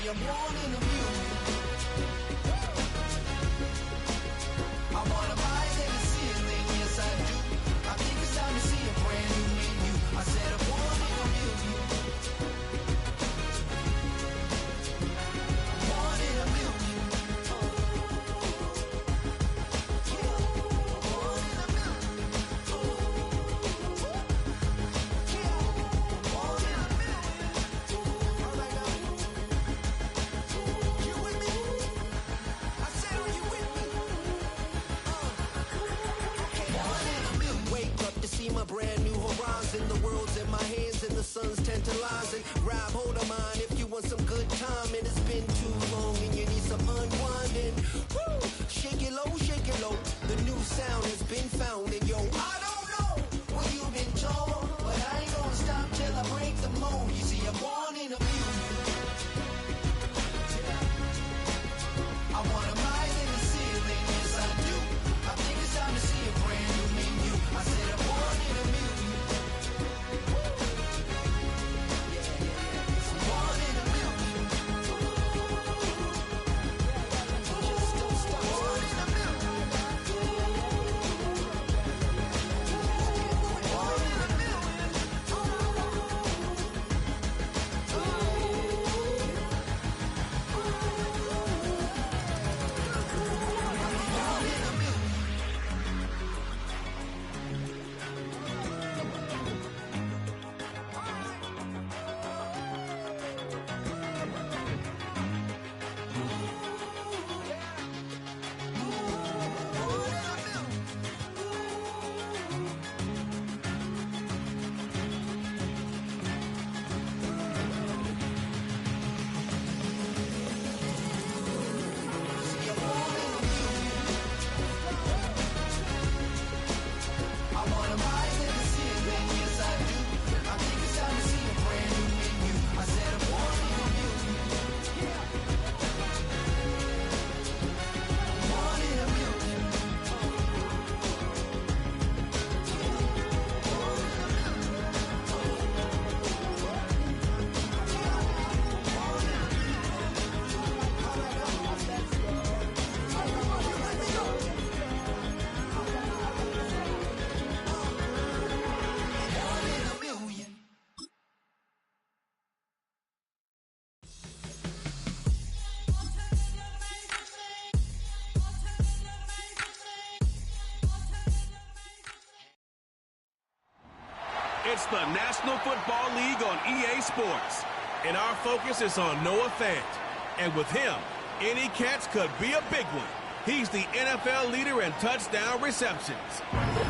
See, I'm one in a million. I want to rise in the ceiling, yes I do. I think it's time to see a brand new menu. I said I'm one in a million. One in a million. Brand new horizon, the world's in my hands and the sun's tantalizing. Grab hold of mine if you want some good time, and it's been too long and you need some unwinding. Woo! Shake it low, the new sound has been found, and yo, I don't know what you've been told, but I ain't gonna stop till I break the mold. You see, I'm one in a million. I wanna rise in the ceiling, yes I do. I think it's time to see a brand new menu. I said I'm one in a million. One in a million. Just don't stop. One in a million. One in a million. It's the National Football League on EA Sports, and our focus is on Noah Fant. And with him, any catch could be a big one. He's the NFL leader in touchdown receptions.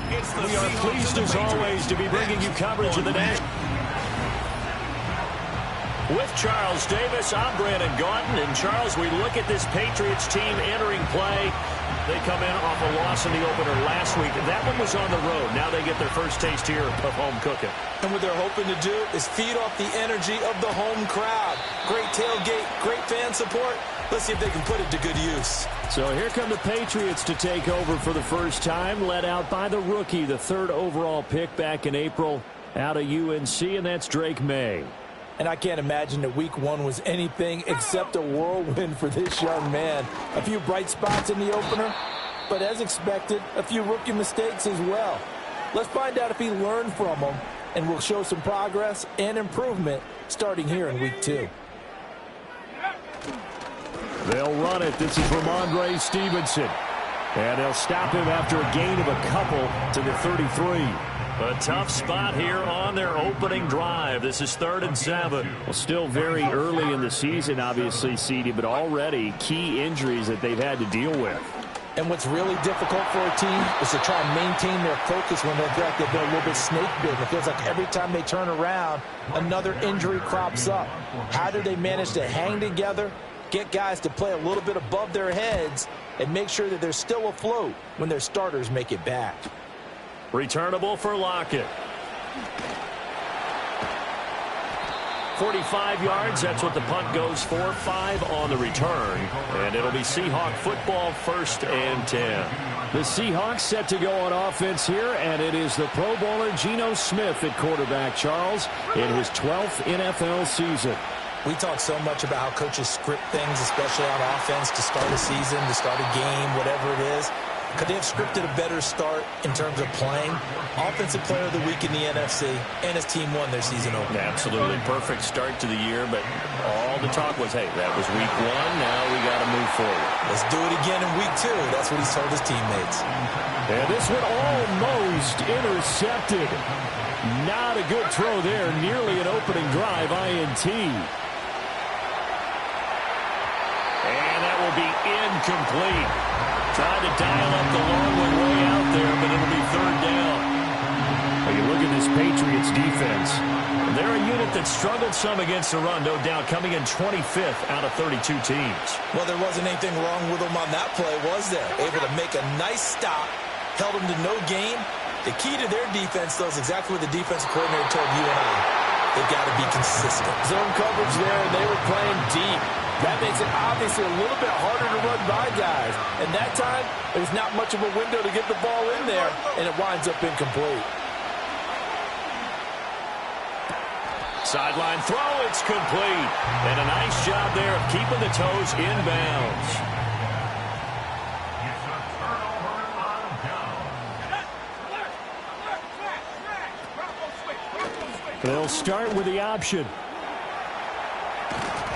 We are pleased as always to be bringing you coverage of the day. With Charles Davis, I'm Brandon Gaunton. And Charles, we look at this Patriots team entering play. They come in off a loss in the opener last week. That one was on the road. Now they get their first taste here of home cooking. And what they're hoping to do is feed off the energy of the home crowd. Great tailgate, great fan support. Let's see if they can put it to good use. So here come the Patriots to take over for the first time, led out by the rookie, the third overall pick back in April out of UNC, and that's Drake May. And I can't imagine that week one was anything except a whirlwind for this young man. A few bright spots in the opener, but as expected, a few rookie mistakes as well. Let's find out if he learned from them, and we'll show some progress and improvement starting here in week two. They'll run it. This is Ramondre Stevenson. And they'll stop him after a gain of a couple to the 33. A tough spot here on their opening drive. This is 3rd and 7. Well, still very early in the season, obviously, CD, but already key injuries that they've had to deal with. And what's really difficult for a team is to try and maintain their focus when they're a little bit snake bitten. It feels like every time they turn around, another injury crops up. How do they manage to hang together, get guys to play a little bit above their heads, and make sure that they're still afloat when their starters make it back? Returnable for Lockett. 45 yards, that's what the punt goes for. 5 on the return. And it'll be Seahawk football, 1st and 10. The Seahawks set to go on offense here, and it is the Pro Bowler Geno Smith at quarterback, Charles, in his 12th NFL season. We talk so much about how coaches script things, especially on offense, to start a season, to start a game, whatever it is. Could they have scripted a better start in terms of playing? Offensive Player of the Week in the NFC, and his team won their season opener. Absolutely perfect start to the year, but all the talk was, hey, that was week 1. Now we got to move forward. Let's do it again in week 2. That's what he's told his teammates. And this one almost intercepted. Not a good throw there. Nearly an opening drive, INT. And that will be incomplete. Trying to dial up the long one way out there, but it'll be third down. Well, you look at this Patriots defense. They're a unit that struggled some against the run, no doubt, coming in 25th out of 32 teams. Well, there wasn't anything wrong with them on that play, was there? Able to make a nice stop, held them to no gain. The key to their defense, though, is exactly what the defensive coordinator told you and I. They've got to be consistent. Zone coverage there, and they were playing deep. That makes it obviously a little bit harder to run by guys. And that time, there's not much of a window to get the ball in there, and it winds up incomplete. Sideline throw, it's complete. And a nice job there of keeping the toes in bounds. They'll start with the option.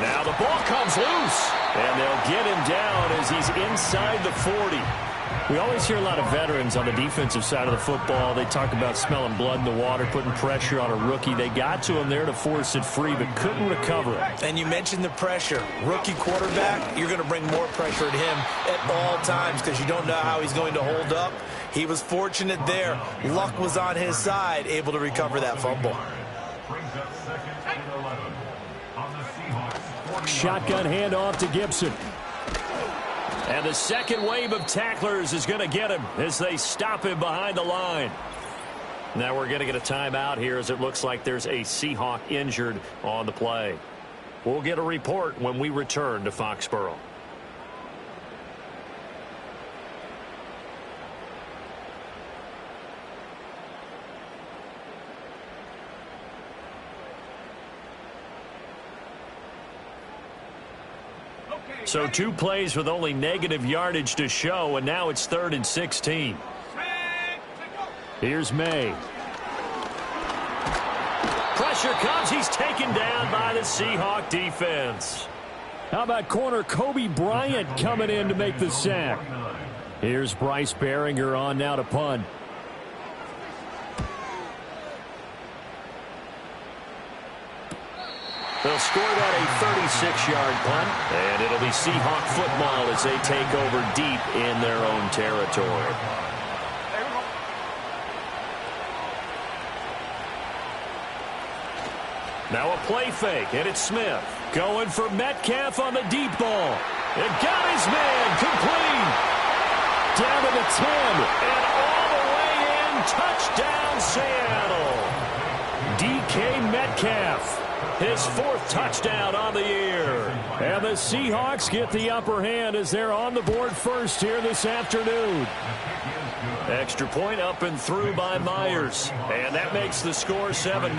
Now the ball comes loose, and they'll get him down as he's inside the 40. We always hear a lot of veterans on the defensive side of the football. They talk about smelling blood in the water, putting pressure on a rookie. They got to him there to force it free, but couldn't recover it. And you mentioned the pressure. Rookie quarterback, you're going to bring more pressure at him at all times because you don't know how he's going to hold up. He was fortunate there. Luck was on his side, able to recover that fumble. Shotgun handoff to Gibson. And the second wave of tacklers is going to get him as they stop him behind the line. Now we're going to get a timeout here as it looks like there's a Seahawk injured on the play. We'll get a report when we return to Foxborough. So 2 plays with only negative yardage to show, and now it's 3rd and 16. Here's May. Pressure comes. He's taken down by the Seahawk defense. How about corner Kobe Bryant coming in to make the sack? Here's Bryce Behringer on now to punt. They'll score that a 36-yard punt, and it'll be Seahawk football as they take over deep in their own territory. Now a play fake, and it's Smith. Going for Metcalf on the deep ball. It got his man complete. Down to the 10. And all the way in, touchdown Seattle. DK Metcalf. His 4th touchdown on the year. And the Seahawks get the upper hand as they're on the board first here this afternoon. Extra point up and through by Myers. And that makes the score 7-0.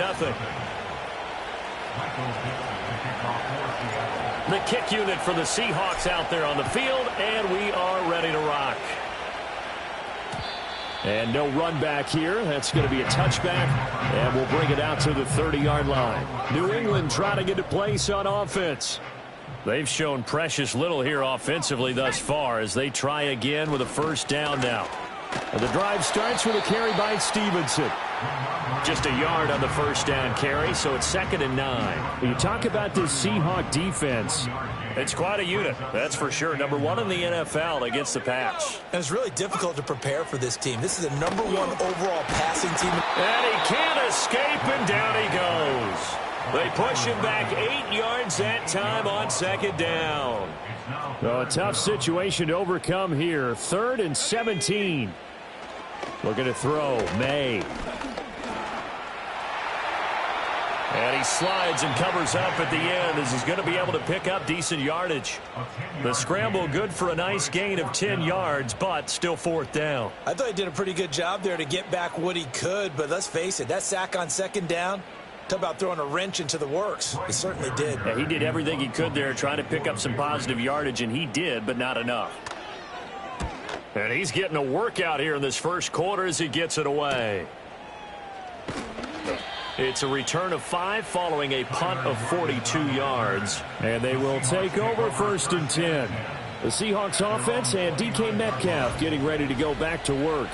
The kick unit for the Seahawks out there on the field, and we are ready to rock. And no run back here. That's going to be a touchback, and we'll bring it out to the 30-yard line. New England trying to get a place on offense. They've shown precious little here offensively thus far as they try again with a first down now. And the drive starts with a carry by Stevenson. Just a yard on the first down carry, so it's 2nd and 9. You talk about this Seahawk defense. It's quite a unit, that's for sure. Number 1 in the NFL against the pass. And it's really difficult to prepare for this team. This is the number 1 overall passing team. And he can't escape, and down he goes. They push him back 8 yards that time on 2nd down. Well, a tough situation to overcome here. 3rd and 17. Looking to throw. May. And he slides and covers up at the end as he's going to be able to pick up decent yardage. The scramble good for a nice gain of 10 yards, but still 4th down. I thought he did a pretty good job there to get back what he could, but let's face it, that sack on 2nd down, Talk about throwing a wrench into the works. He certainly did. Yeah, he did everything he could there trying to pick up some positive yardage, and he did, but not enough. And he's getting a workout here in this first quarter as he gets it away. It's a return of 5 following a punt of 42 yards. And they will take over 1st and 10. The Seahawks offense and DK Metcalf getting ready to go back to work.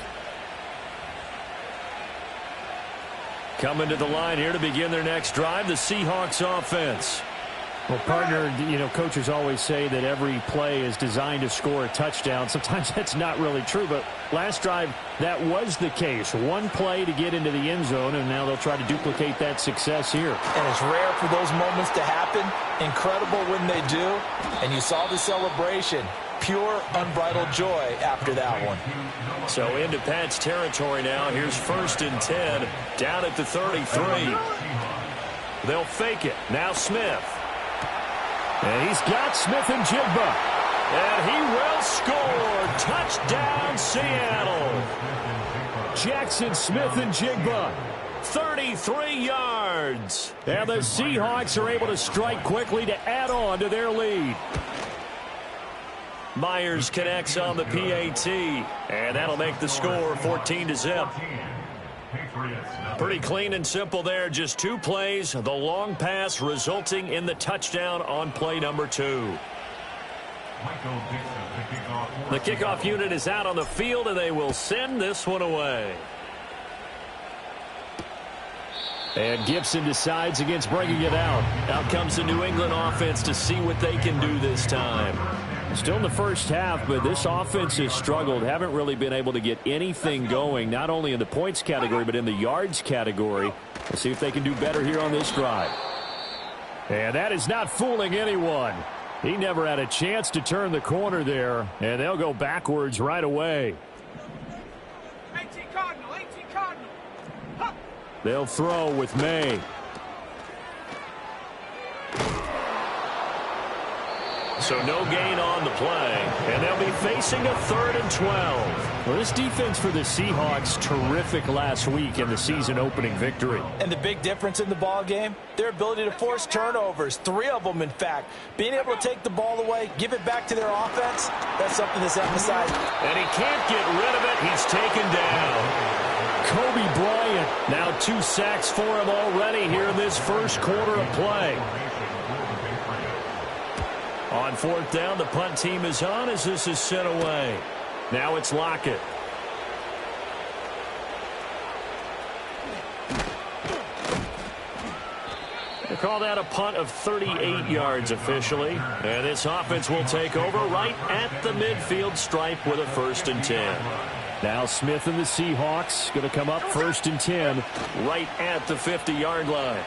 Coming to the line here to begin their next drive, the Seahawks offense. Well, partner, coaches always say that every play is designed to score a touchdown. Sometimes that's not really true, but last drive, that was the case. One play to get into the end zone, and now they'll try to duplicate that success here. And it's rare for those moments to happen. Incredible when they do. And you saw the celebration. Pure, unbridled joy after that one. So into Pat's territory now. Here's 1st and 10, down at the 33. They'll fake it. Now Smith. And he's got Smith and Jigba. And he will score. Touchdown, Seattle. Jackson Smith and Jigba. 33 yards. And the Seahawks are able to strike quickly to add on to their lead. Myers connects on the PAT. And that'll make the score 14-0. Pretty clean and simple there. Just 2 plays. The long pass resulting in the touchdown on play number 2. The kickoff unit is out on the field, and they will send this one away. And Gibson decides against bringing it out. Out comes the New England offense to see what they can do this time. Still in the first half, but this offense has struggled. Haven't really been able to get anything going, not only in the points category, but in the yards category. We'll see if they can do better here on this drive. And that is not fooling anyone. He never had a chance to turn the corner there, and they'll go backwards right away. 18 Cardinal, 18 Cardinal. Huh. They'll throw with May. So no gain on the play, and they'll be facing a 3rd and 12. Well, this defense for the Seahawks, terrific last week in the season-opening victory. And the big difference in the ball game, their ability to force turnovers, 3 of them, in fact. Being able to take the ball away, give it back to their offense, that's something that's emphasized. And he can't get rid of it. He's taken down. Kobe Bryant, now 2 sacks for him already here in this first quarter of play. On 4th down, the punt team is on as this is sent away. Now it's Lockett. They call that a punt of 38 yards officially. And this offense will take over right at the midfield stripe with a 1st and 10. Now Smith and the Seahawks going to come up 1st and 10. Right at the 50-yard line.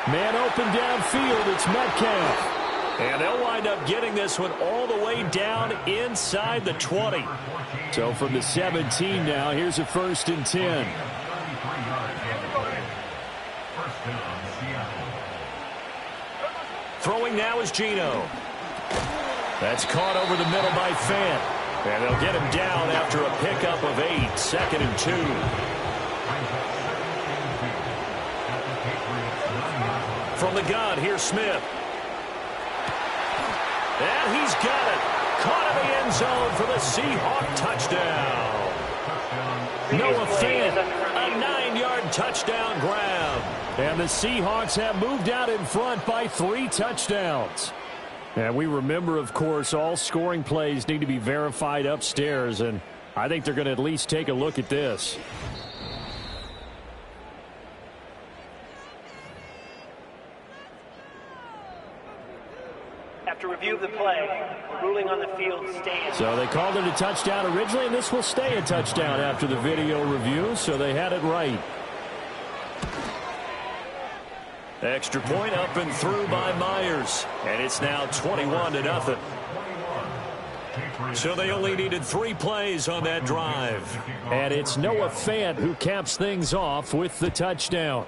Man open downfield, it's Metcalf. And they'll wind up getting this one all the way down inside the 20. So from the 17 now, here's a 1st and 10. Throwing now is Geno. That's caught over the middle by Fant. And they'll get him down after a pickup of 8, 2nd and 2. From the gun, here's Smith. And he's got it. Caught in the end zone for the Seahawk touchdown. Noah Fant, a 9-yard touchdown grab. And the Seahawks have moved out in front by 3 touchdowns. And we remember, of course, all scoring plays need to be verified upstairs, and I think they're going to at least take a look at this. After review of the play, ruling on the field stands. So they called it a touchdown originally, and this will stay a touchdown after the video review, so they had it right. Extra point up and through by Myers. And it's now 21-0. So they only needed 3 plays on that drive. And it's Noah Fant who caps things off with the touchdown.